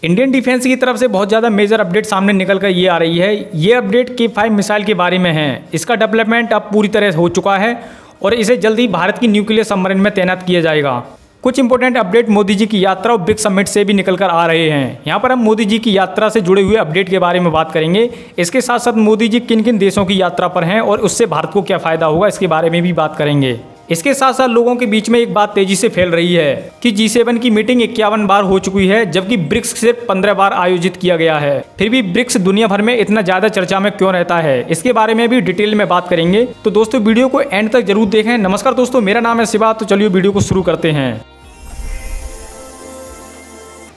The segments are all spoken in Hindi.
इंडियन डिफेंस की तरफ से बहुत ज़्यादा मेजर अपडेट सामने निकल कर ये आ रही है। ये अपडेट K5 मिसाइल के बारे में है। इसका डेवलपमेंट अब पूरी तरह हो चुका है और इसे जल्द ही भारत की न्यूक्लियर सबमरीन में तैनात किया जाएगा। कुछ इंपॉर्टेंट अपडेट मोदी जी की यात्रा और ब्रिक्स समिट से भी निकल कर आ रहे हैं। यहाँ पर हम मोदी जी की यात्रा से जुड़े हुए अपडेट के बारे में बात करेंगे। इसके साथ साथ मोदी जी किन किन देशों की यात्रा पर हैं और उससे भारत को क्या फ़ायदा होगा, इसके बारे में भी बात करेंगे। इसके साथ साथ लोगों के बीच में एक बात तेजी से फैल रही है कि G7 की मीटिंग 51 बार हो चुकी है, जबकि ब्रिक्स सिर्फ 15 बार आयोजित किया गया है। फिर भी ब्रिक्स दुनिया भर में इतना ज़्यादा चर्चा में क्यों रहता है, इसके बारे में भी डिटेल में बात करेंगे। तो दोस्तों वीडियो को एंड तक जरूर देखें। नमस्कार दोस्तों, मेरा नाम है शिवा। तो चलिए वीडियो को शुरू करते हैं।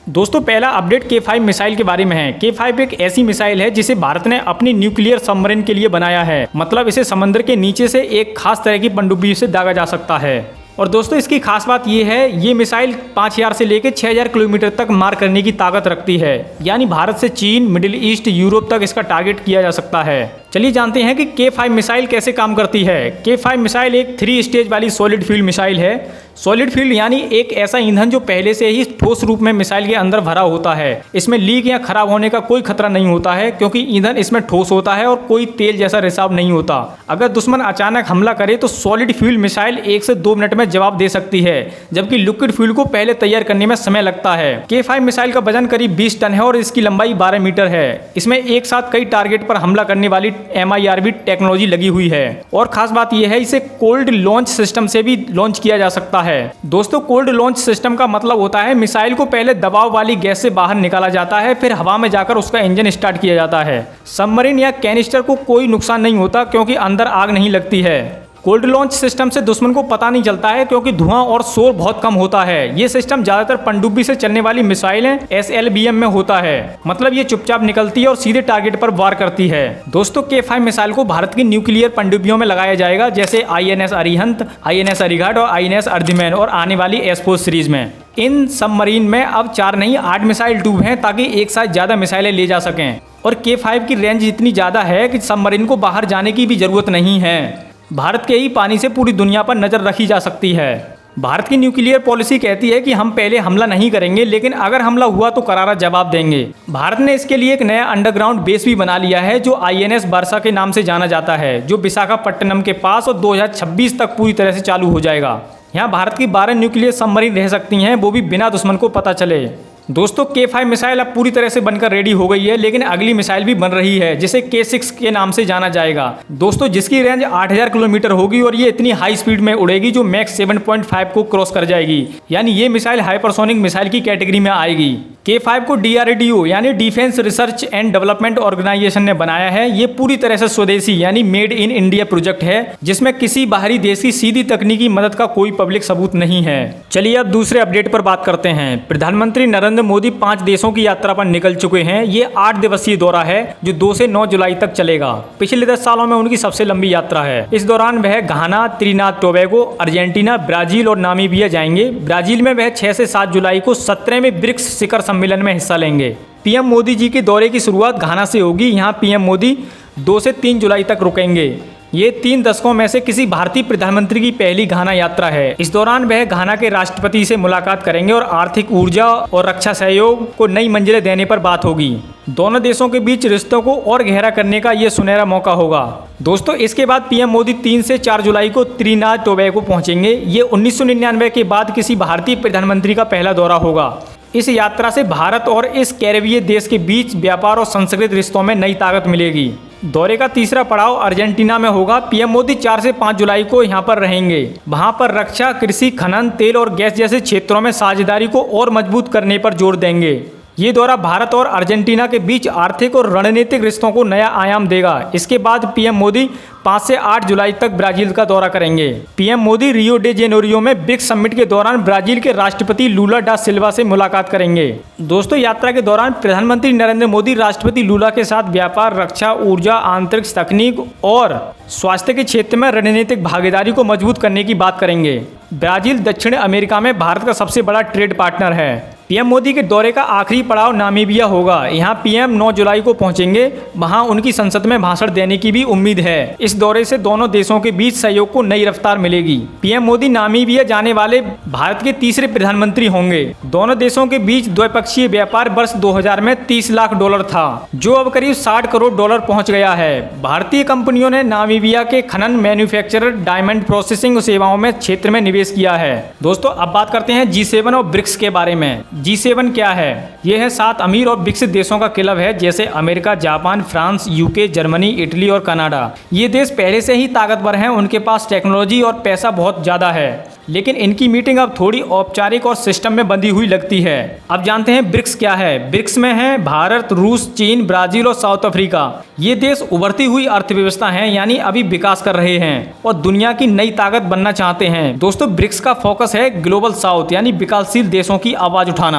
दोस्तों पहला अपडेट K5 मिसाइल के बारे में है। K5 एक ऐसी मिसाइल है जिसे भारत ने अपनी न्यूक्लियर सबमरीन के लिए बनाया है। मतलब इसे समंदर के नीचे से एक खास तरह की पनडुब्बी से दागा जा सकता है। और दोस्तों इसकी खास बात यह है, ये मिसाइल 5000 से लेकर 6000 किलोमीटर तक मार करने की ताकत रखती है। यानी भारत से चीन, मिडिल ईस्ट, यूरोप तक इसका टारगेट किया जा सकता है। चलिए जानते हैं कि K5 मिसाइल कैसे काम करती है। K5 मिसाइल एक 3 स्टेज वाली सॉलिड फ्यूल मिसाइल है। सॉलिड फ्यूल यानी एक ऐसा ईंधन जो पहले से ही ठोस रूप में मिसाइल के अंदर भरा होता है। इसमें लीक या खराब होने का कोई खतरा नहीं होता है, क्योंकि ईंधन इसमें ठोस होता है और कोई तेल जैसा रिसाव नहीं होता। अगर दुश्मन अचानक हमला करे तो सॉलिड फ्यूल मिसाइल 1 से 2 मिनट में जवाब दे सकती है, जबकि लिक्विड फ्यूल को पहले तैयार करने में समय लगता है। K5 मिसाइल का वजन करीब 20 टन है और इसकी लंबाई 12 मीटर है। इसमें एक साथ कई टारगेट पर हमला करने वाली MIRV टेक्नोलॉजी लगी हुई है। और खास बात यह है, इसे कोल्ड लॉन्च सिस्टम से भी लॉन्च किया जा सकता है। दोस्तों कोल्ड लॉन्च सिस्टम का मतलब होता है मिसाइल को पहले दबाव वाली गैस से बाहर निकाला जाता है, फिर हवा में जाकर उसका इंजन स्टार्ट किया जाता है। सबमरीन या कैनिस्टर को कोई नुकसान नहीं होता, क्योंकि अंदर आग नहीं लगती है। कोल्ड लॉन्च सिस्टम से दुश्मन को पता नहीं चलता है, क्योंकि धुआं और शोर बहुत कम होता है। ये सिस्टम ज्यादातर पनडुब्बी से चलने वाली मिसाइलें SLBM में होता है। मतलब ये चुपचाप निकलती है और सीधे टारगेट पर वार करती है। दोस्तों K5 मिसाइल को भारत की न्यूक्लियर पनडुब्बियों में लगाया जाएगा, जैसे INS अरिहंत, INS अरिघाट और INS अर्धमैन और आने वाली एसफोर्स सीरीज में। इन सबमरीन में अब 4 नहीं 8 मिसाइल ट्यूब हैं, ताकि एक साथ ज्यादा मिसाइलें ले जा सकें। और K5 की रेंज इतनी ज्यादा है कि सबमरीन को बाहर जाने की भी जरूरत नहीं है। भारत के ही पानी से पूरी दुनिया पर नजर रखी जा सकती है। भारत की न्यूक्लियर पॉलिसी कहती है कि हम पहले हमला नहीं करेंगे, लेकिन अगर हमला हुआ तो करारा जवाब देंगे। भारत ने इसके लिए एक नया अंडरग्राउंड बेस भी बना लिया है, जो INS वर्षा के नाम से जाना जाता है, जो विशाखापट्टनम के पास, और 2026 तक पूरी तरह से चालू हो जाएगा। यहाँ भारत की 12 न्यूक्लियर सबमरीन रह सकती हैं, वो भी बिना दुश्मन को पता चले। दोस्तों K5 मिसाइल अब पूरी तरह से बनकर रेडी हो गई है, लेकिन अगली मिसाइल भी बन रही है, जिसे K6 के नाम से जाना जाएगा। दोस्तों जिसकी रेंज 8000 किलोमीटर होगी और ये इतनी हाई स्पीड में उड़ेगी जो मैक 7.5 को क्रॉस कर जाएगी। यानी ये मिसाइल हाइपरसोनिक मिसाइल की कैटेगरी में आएगी। K5 को DRDO यानी defence research and development organisation ने बनाया है। ये पूरी तरह से स्वदेशी यानी मेड इन इंडिया प्रोजेक्ट है, जिसमें किसी बाहरी देश की सीधी तकनीकी मदद का कोई पब्लिक सबूत नहीं है। चलिए अब दूसरे अपडेट पर बात करते हैं। प्रधानमंत्री नरेंद्र मोदी 5 देशों की यात्रा पर निकल चुके हैं। ये 8 दिवसीय दौरा है, जो 2 से 9 जुलाई तक चलेगा। पिछले 10 सालों में उनकी सबसे लंबी यात्रा है। इस दौरान वह घाना, त्रिनाद टोबैगो, अर्जेंटीना, ब्राजील और नामीबिया जाएंगे। ब्राजील में वह 6 से 7 जुलाई को 17वें ब्रिक्स शिखर सम्मेलन में हिस्सा लेंगे। PM मोदी जी के दौरे की शुरुआत घाना से होगी। यहाँ PM मोदी 2 से 3 जुलाई तक रुकेंगे। ये 3 दशकों में से किसी भारतीय प्रधानमंत्री की पहली घाना यात्रा है। इस दौरान वह घाना के राष्ट्रपति से मुलाकात करेंगे और आर्थिक, ऊर्जा और रक्षा सहयोग को नई मंजिलें देने पर बात होगी। दोनों देशों के बीच रिश्तों को और गहरा करने का ये सुनहरा मौका होगा। दोस्तों इसके बाद PM मोदी 3 से 4 जुलाई को त्रिनाद टोबैगो पहुंचेंगे। ये 1999 के बाद किसी भारतीय प्रधानमंत्री का पहला दौरा होगा। इस यात्रा से भारत और इस कैरेबियन देश के बीच व्यापार और सांस्कृतिक रिश्तों में नई ताकत मिलेगी। दौरे का तीसरा पड़ाव अर्जेंटीना में होगा। PM मोदी 4 से 5 जुलाई को यहाँ पर रहेंगे। वहाँ पर रक्षा, कृषि, खनन, तेल और गैस जैसे क्षेत्रों में साझेदारी को और मजबूत करने पर जोर देंगे। ये दौरा भारत और अर्जेंटीना के बीच आर्थिक और रणनीतिक रिश्तों को नया आयाम देगा। इसके बाद PM मोदी 5 से 8 जुलाई तक ब्राजील का दौरा करेंगे। PM Modi Rio de Janeiro में ब्रिक्स समिट के दौरान ब्राजील के राष्ट्रपति लूला डा सिल्वा से मुलाकात करेंगे। दोस्तों यात्रा के दौरान प्रधानमंत्री नरेंद्र मोदी राष्ट्रपति लूला के साथ व्यापार, रक्षा, ऊर्जा, अंतरिक्ष तकनीक और स्वास्थ्य के क्षेत्र में रणनीतिक भागीदारी को मजबूत करने की बात करेंगे। ब्राजील दक्षिण अमेरिका में भारत का सबसे बड़ा ट्रेड पार्टनर है। पीएम मोदी के दौरे का आखिरी पड़ाव नामीबिया होगा। यहाँ पीएम 9 जुलाई को पहुंचेंगे। वहां उनकी संसद में भाषण देने की भी उम्मीद है। इस दौरे से दोनों देशों के बीच सहयोग को नई रफ्तार मिलेगी। पीएम मोदी नामीबिया जाने वाले भारत के तीसरे प्रधानमंत्री होंगे। दोनों देशों के बीच द्विपक्षीय व्यापार वर्ष 2000 में $30 लाख था, जो अब करीब $60 करोड़ पहुंच गया है। भारतीय कंपनियों ने नामीबिया के खनन, मैन्युफैक्चरर, डायमंड प्रोसेसिंग सेवाओं में क्षेत्र में निवेश किया है। दोस्तों अब बात करते हैं G7 और ब्रिक्स के बारे में। G7 क्या है? यह है 7 अमीर और विकसित देशों का क्लब है, जैसे America, Japan, France, UK, Germany, Italy और कनाडा। ये देश पहले से ही ताकतवर हैं, उनके पास टेक्नोलॉजी और पैसा बहुत ज़्यादा है, लेकिन इनकी मीटिंग अब थोड़ी औपचारिक और सिस्टम में बंधी हुई लगती है। अब जानते हैं ब्रिक्स क्या है। ब्रिक्स में है भारत, रूस, चीन, ब्राजील और साउथ अफ्रीका। ये देश उभरती हुई अर्थव्यवस्था हैं, यानी अभी विकास कर रहे हैं और दुनिया की नई ताकत बनना चाहते हैं। दोस्तों ब्रिक्स का फोकस है ग्लोबल साउथ, यानी विकासशील देशों की आवाज़ उठाना।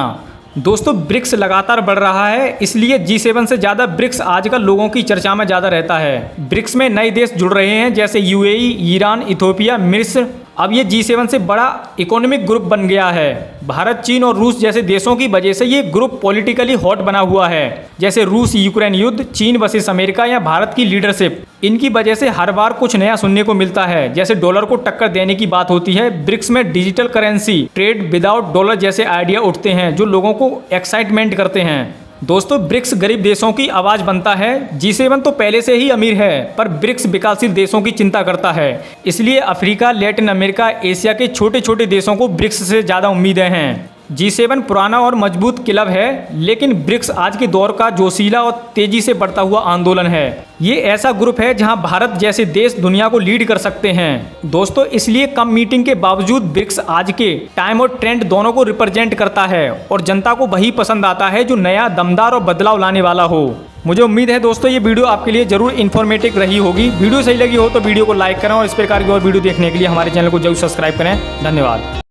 दोस्तों ब्रिक्स लगातार बढ़ रहा है, इसलिए G7 से ज़्यादा ब्रिक्स आजकल लोगों की चर्चा में ज़्यादा रहता है। ब्रिक्स में नए देश जुड़ रहे हैं, जैसे UAE, ईरान, इथियोपिया, मिस्र। अब ये G7 से बड़ा इकोनॉमिक ग्रुप बन गया है। भारत, चीन और रूस जैसे देशों की वजह से ये ग्रुप पॉलिटिकली हॉट बना हुआ है, जैसे रूस यूक्रेन युद्ध, चीन वर्सेस अमेरिका या भारत की लीडरशिप। इनकी वजह से हर बार कुछ नया सुनने को मिलता है, जैसे डॉलर को टक्कर देने की बात होती है। ब्रिक्स में digital currency, trade without dollar जैसे आइडिया उठते हैं, जो लोगों को एक्साइटमेंट करते हैं। दोस्तों ब्रिक्स गरीब देशों की आवाज़ बनता है। G7 तो पहले से ही अमीर है, पर ब्रिक्स विकासशील देशों की चिंता करता है। इसलिए अफ्रीका, लैटिन अमेरिका, एशिया के छोटे छोटे देशों को ब्रिक्स से ज़्यादा उम्मीदें हैं। G7 पुराना और मजबूत क्लब है, लेकिन ब्रिक्स आज के दौर का जोशीला और तेजी से बढ़ता हुआ आंदोलन है। ये ऐसा ग्रुप है जहां भारत जैसे देश दुनिया को लीड कर सकते हैं। दोस्तों इसलिए कम मीटिंग के बावजूद ब्रिक्स आज के टाइम और ट्रेंड दोनों को रिप्रेजेंट करता है और जनता को वही पसंद आता है जो नया, दमदार और बदलाव लाने वाला हो। मुझे उम्मीद है दोस्तों ये वीडियो आपके लिए जरूर इन्फॉर्मेटिव रही होगी। वीडियो सही लगी हो तो वीडियो को लाइक करें और इस प्रकार की और वीडियो देखने के लिए हमारे चैनल को जरूर सब्सक्राइब करें। धन्यवाद।